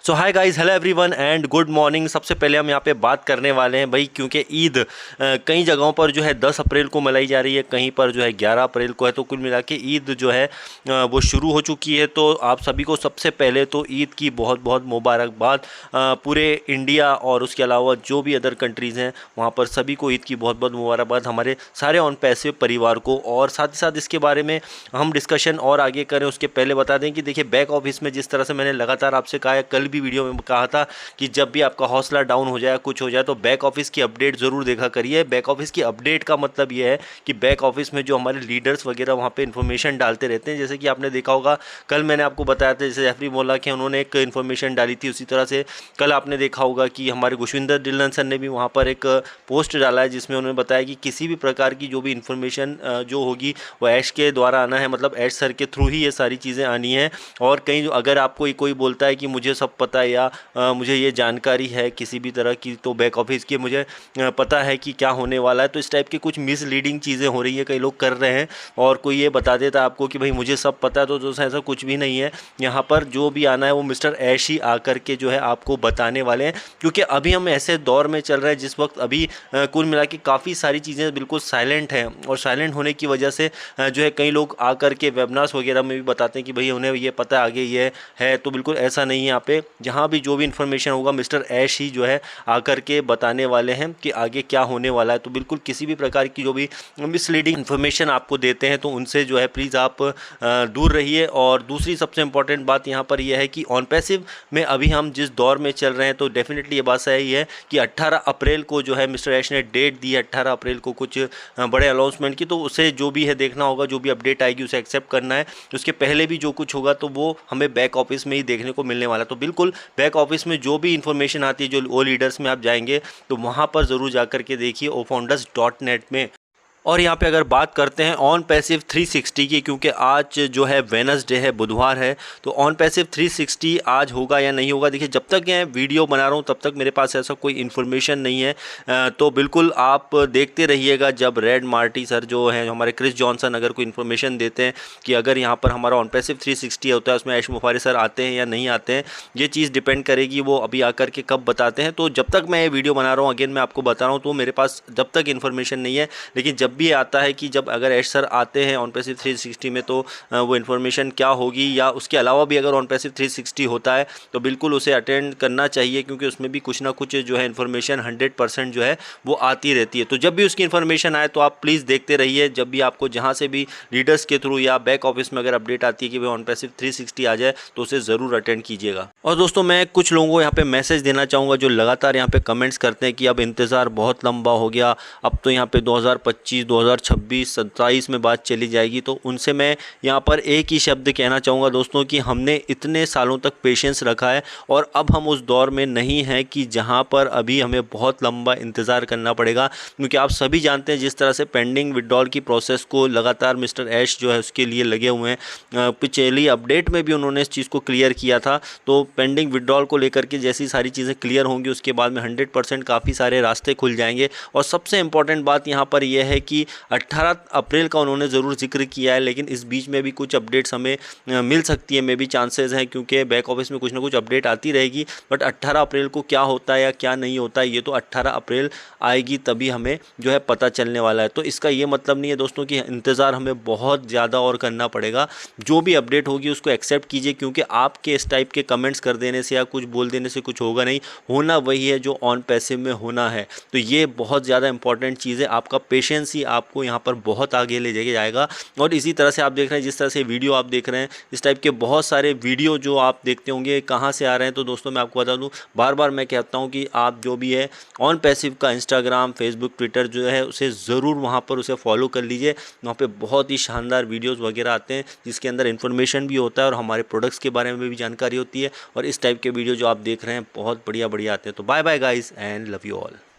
So hi guys, hello everyone and good morning. सबसे पहले हम यहाँ पे बात करने वाले हैं भाई, क्योंकि ईद कई जगहों पर जो है 10 अप्रैल को मनाई जा रही है, कहीं पर जो है 11 अप्रैल को है। तो कुल मिला के ईद जो है वो शुरू हो चुकी है। तो आप सभी को सबसे पहले तो ईद की बहुत बहुत मुबारकबाद। पूरे इंडिया और उसके अलावा जो भी अदर कंट्रीज़ हैं वहाँ पर सभी को ईद की बहुत बहुत मुबारकबाद, हमारे सारे ऑन पैसिव परिवार को। और साथ ही साथ इसके बारे में हम डिस्कशन और आगे करें उसके पहले बता दें कि देखिए, बैक ऑफिस में जिस तरह से मैंने लगातार आपसे कहा है, कल भी वीडियो में कहा था कि जब भी आपका हौसला डाउन हो जाए, कुछ हो जाए, तो बैक ऑफिस की अपडेट ज़रूर देखा करिए। बैक ऑफिस की अपडेट का मतलब ये है कि बैक ऑफिस में जो हमारे लीडर्स वगैरह वहाँ पे इन्फॉर्मेशन डालते रहते हैं। जैसे कि आपने देखा होगा, कल मैंने आपको बताया था, जैसे जैफरी मोल्ला के उन्होंने एक इन्फॉर्मेशन डाली थी, उसी तरह से कल आपने देखा होगा कि हमारे गुशविंदर डिल्लन सर ने भी वहाँ पर एक पोस्ट डाला है, जिसमें उन्होंने बताया कि किसी भी प्रकार की जो भी इन्फॉर्मेशन जो होगी वो ऐश के द्वारा आना है, मतलब ऐश सर के थ्रू ही ये सारी चीज़ें आनी हैं। और कहीं अगर आपको कोई बोलता है कि मुझे सब पता है या मुझे ये जानकारी है किसी भी तरह की, तो बैक ऑफिस की मुझे पता है कि क्या होने वाला है, तो इस टाइप की कुछ मिसलीडिंग चीज़ें हो रही है, कई लोग कर रहे हैं। और कोई ये बता देता है आपको कि भाई मुझे सब पता है, तो दोस्तों ऐसा कुछ भी नहीं है। यहाँ पर जो भी आना है वो मिस्टर ऐश ही आकर के जो है आपको बताने वाले हैं, क्योंकि अभी हम ऐसे दौर में चल रहे हैं जिस वक्त अभी कुल मिला के काफ़ी सारी चीज़ें बिल्कुल साइलेंट हैं। और साइलेंट होने की वजह से जो है कई लोग आकर के वेबनार्स वगैरह में भी बताते हैं कि भाई उन्हें ये पता है, आगे ये है। तो बिल्कुल ऐसा नहीं है। यहाँ पे जहाँ भी जो भी इन्फॉर्मेशन होगा मिस्टर ऐश ही जो है आकर के बताने वाले हैं कि आगे क्या होने वाला है। तो बिल्कुल किसी भी प्रकार की जो भी मिसलीडिंग इन्फॉर्मेशन आपको देते हैं तो उनसे जो है प्लीज़ आप दूर रहिए। और दूसरी सबसे इंपॉर्टेंट बात यहाँ पर यह है कि ऑन पैसिव में अभी हम जिस दौर में चल रहे हैं, तो डेफिनेटली ये बात सही है कि 18 अप्रैल को जो है मिस्टर ऐश ने डेट दी है, 18 अप्रैल को कुछ बड़े अनाउंसमेंट की। तो उसे जो भी है देखना होगा, जो भी अपडेट आएगी उसे एक्सेप्ट करना है। उसके पहले भी जो कुछ होगा तो वो हमें बैक ऑफिस में ही देखने को मिलने वाला है। तो बिल्कुल बैक ऑफिस में जो भी इन्फॉर्मेशन आती है, जो ओ लीडर्स में आप जाएंगे तो वहाँ पर ज़रूर जाकर के देखिए ofounders.net में। और यहाँ पे अगर बात करते हैं ऑन पैसिव 360 की, क्योंकि आज जो है वेडनेसडे है, बुधवार है, तो ऑन पैसिव 360 आज होगा या नहीं होगा। देखिए, जब तक मैं वीडियो बना रहा हूँ तब तक मेरे पास ऐसा कोई इन्फॉर्मेशन नहीं है। तो बिल्कुल आप देखते रहिएगा, जब रेड मार्टी सर जो हैं, हमारे क्रिस जॉनसन, अगर कोई इन्फॉर्मेशन देते हैं कि अगर यहाँ पर हमारा ऑन पैसिव 360 होता है, उसमें ऐश मुफारी सर आते हैं या नहीं आते हैं, ये चीज़ डिपेंड करेगी वो अभी आकर के कब बताते हैं। तो जब तक मैं ये वीडियो बना रहा हूँ, अगेन मैं आपको बता रहा हूँ, तो मेरे पास जब तक इन्फॉर्मेशन नहीं है। लेकिन जब भी आता है कि जब अगर ऐश सर आते हैं ऑन पैसिव 360 में, तो वो इन्फॉर्मेशन क्या होगी, या उसके अलावा भी अगर ऑन पैसिव 360 होता है तो बिल्कुल उसे अटेंड करना चाहिए, क्योंकि उसमें भी कुछ ना कुछ जो है इन्फॉर्मेशन 100% जो है वो आती रहती है। तो जब भी उसकी इन्फॉर्मेशन आए तो आप प्लीज़ देखते रहिए। जब भी आपको जहाँ से भी लीडर्स के थ्रू या बैक ऑफिस में अगर अपडेट आती है कि भाई ऑन पैसिव 360 आ जाए, तो उसे ज़रूर अटेंड कीजिएगा। और दोस्तों, मैं कुछ लोगों को यहाँ पे मैसेज देना चाहूँगा जो लगातार यहाँ पे कमेंट्स करते हैं कि अब इंतज़ार बहुत लंबा हो गया, अब तो यहाँ पे 2025, 2026, 27 में बात चली जाएगी। तो उनसे मैं यहाँ पर एक ही शब्द कहना चाहूँगा दोस्तों कि हमने इतने सालों तक पेशेंस रखा है, और अब हम उस दौर में नहीं हैं कि जहाँ पर अभी हमें बहुत लंबा इंतज़ार करना पड़ेगा। क्योंकि आप सभी जानते हैं जिस तरह से पेंडिंग विड्रॉल की प्रोसेस को लगातार मिस्टर ऐश जो है उसके लिए लगे हुए हैं। पिछली अपडेट में भी उन्होंने इस चीज़ को क्लियर किया था। तो पेंडिंग विड्रॉल को लेकर के जैसी सारी चीज़ें क्लियर होंगी, उसके बाद में 100% काफ़ी सारे रास्ते खुल जाएंगे। और सबसे इंपॉर्टेंट बात यहाँ पर यह है कि 18 अप्रैल का उन्होंने ज़रूर जिक्र किया है, लेकिन इस बीच में भी कुछ अपडेट्स हमें मिल सकती है, मे भी चांसेस हैं, क्योंकि बैक ऑफिस में कुछ ना कुछ अपडेट आती रहेगी। बट 18 अप्रैल को क्या होता है या क्या नहीं होता है, ये तो 18 अप्रैल आएगी तभी हमें जो है पता चलने वाला है। तो इसका ये मतलब नहीं है दोस्तों कि इंतज़ार हमें बहुत ज़्यादा और करना पड़ेगा। जो भी अपडेट होगी उसको एक्सेप्ट कीजिए, क्योंकि आपके इस टाइप के कमेंट्स कर देने से या कुछ बोल देने से कुछ होगा नहीं। होना वही है जो ऑन पैसिव में होना है। तो ये बहुत ज़्यादा इंपॉर्टेंट चीज़ है। आपका पेशेंस ही आपको यहाँ पर बहुत आगे ले जाएगा। और इसी तरह से आप देख रहे हैं, जिस तरह से वीडियो आप देख रहे हैं, इस टाइप के बहुत सारे वीडियो जो आप देखते होंगे, कहाँ से आ रहे हैं। तो दोस्तों, मैं आपको बता दूं, बार बार मैं कहता हूं कि आप जो भी है ऑन पैसिव का इंस्टाग्राम, फेसबुक, ट्विटर जो है उसे ज़रूर वहां पर उसे फॉलो कर लीजिए। वहाँ पे बहुत ही शानदार वीडियोस वगैरह आते हैं, जिसके अंदर इन्फॉर्मेशन भी होता है और हमारे प्रोडक्ट्स के बारे में भी जानकारी होती है। और इस टाइप के वीडियो जो आप देख रहे हैं बहुत बढ़िया बढ़िया आते हैं। तो bye bye guys and love you all.